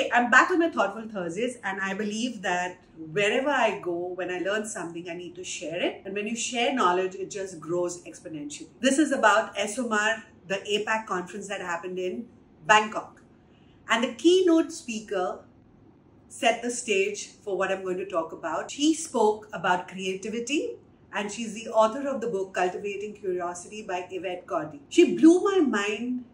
Okay, I'm back with my Thoughtful Thursdays, and I believe that wherever I go, when I learn something, I need to share it. And when you share knowledge, it just grows exponentially. This is about ESOMAR, the APAC conference that happened in Bangkok. And the keynote speaker set the stage for what I'm going to talk about. She spoke about creativity, and she's the author of the book Cultivating Curiosity by Yvette Cordy. She blew my mind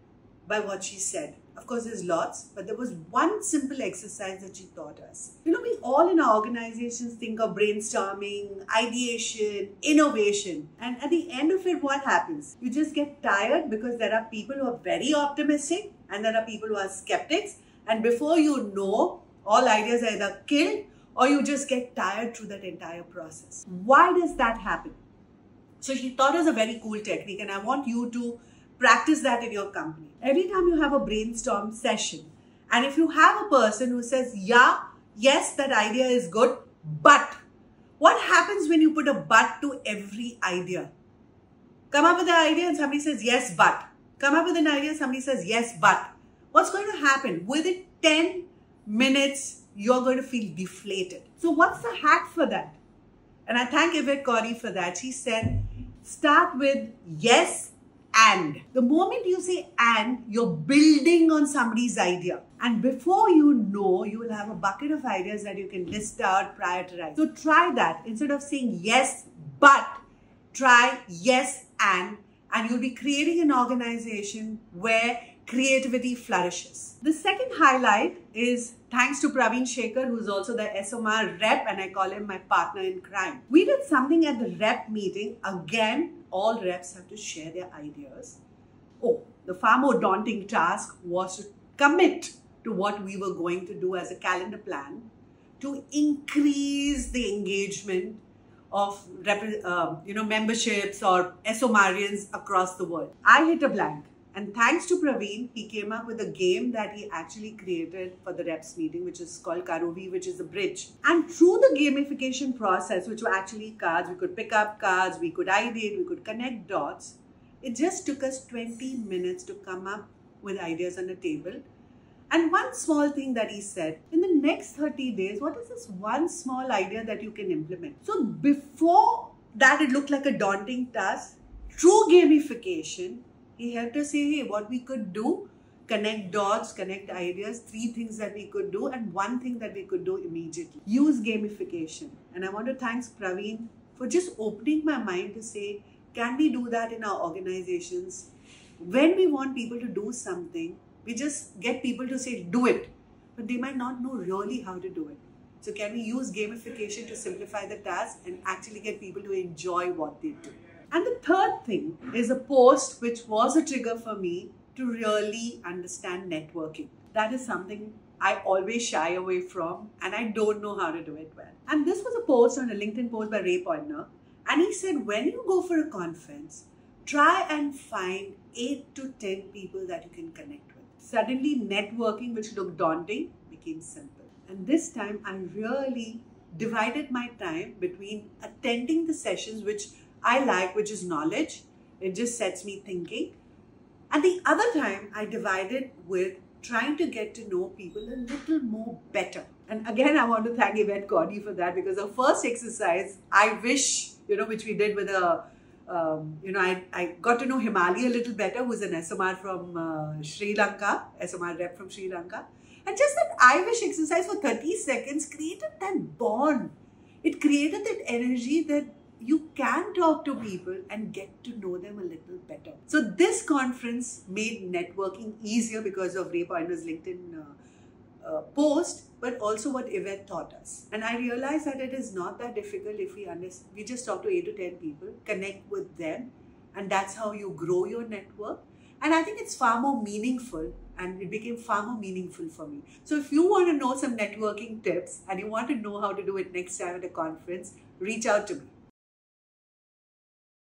by what she said. Of course, there's lots, but there was one simple exercise that she taught us. You know, we all in our organizations think of brainstorming, ideation, innovation. And at the end of it, what happens? You just get tired because there are people who are very optimistic and there are people who are skeptics. And before you know, all ideas are either killed or you just get tired through that entire process. Why does that happen? So she taught us a very cool technique, and I want you to practice that in your company. Every time you have a brainstorm session, and if you have a person who says, yeah, yes, that idea is good, but what happens when you put a but to every idea? Come up with an idea and somebody says, yes, but. Come up with an idea, somebody says, yes, but. What's going to happen? Within 10 minutes, you're going to feel deflated. So what's the hack for that? And I thank Yvette Cordy for that. She said, start with yes, and. The moment you say and, you're building on somebody's idea. And before you know, you will have a bucket of ideas that you can list out, prioritize. So try that. Instead of saying yes, but, try yes, and you'll be creating an organization where creativity flourishes. The second highlight is thanks to Praveen Shekhar, who's also the ESOMAR rep, and I call him my partner in crime. We did something at the rep meeting. Again, all reps have to share their ideas. Oh, the far more daunting task was to commit to what we were going to do as a calendar plan to increase the engagement of memberships or ESOMARians across the world. I hit a blank. And thanks to Praveen, he came up with a game that he actually created for the reps meeting, which is called Karuvi, which is a bridge. And through the gamification process, which were actually cards, we could pick up cards, we could ideate, we could connect dots. It just took us 20 minutes to come up with ideas on the table. And one small thing that he said, in the next 30 days, what is this one small idea that you can implement? So before that, it looked like a daunting task. Through gamification, he helped us say, hey, what we could do, connect dots, connect ideas, 3 things that we could do, and 1 thing that we could do immediately. Use gamification. And I want to thank Praveen for just opening my mind to say, can we do that in our organizations? When we want people to do something, we just get people to say, do it. But they might not know really how to do it. So can we use gamification to simplify the task and actually get people to enjoy what they do? And the third thing is a post which was a trigger for me to really understand networking. That is something I always shy away from, and I don't know how to do it well. And this was a post on a LinkedIn post by Ray Pointner. And he said, when you go for a conference, try and find 8 to 10 people that you can connect with. Suddenly, networking, which looked daunting, became simple. And this time, I really divided my time between attending the sessions, which I like, which is knowledge. It just sets me thinking. And the other time I divided with trying to get to know people a little more better. And again, I want to thank Yvette Cordy for that, because the first exercise, I wish, which we did with I got to know Himali a little better, who's an ESOMAR from Sri Lanka, ESOMAR rep from Sri Lanka. And just that I wish exercise for 30 seconds created that bond. It created that energy that you can talk to people and get to know them a little better. So this conference made networking easier because of Ray Pointner's LinkedIn post, but also what Yvette taught us. And I realized that it is not that difficult if we just talk to 8 to 10 people, connect with them, and that's how you grow your network. And I think it's far more meaningful, and it became far more meaningful for me. So if you want to know some networking tips and you want to know how to do it next time at a conference, reach out to me.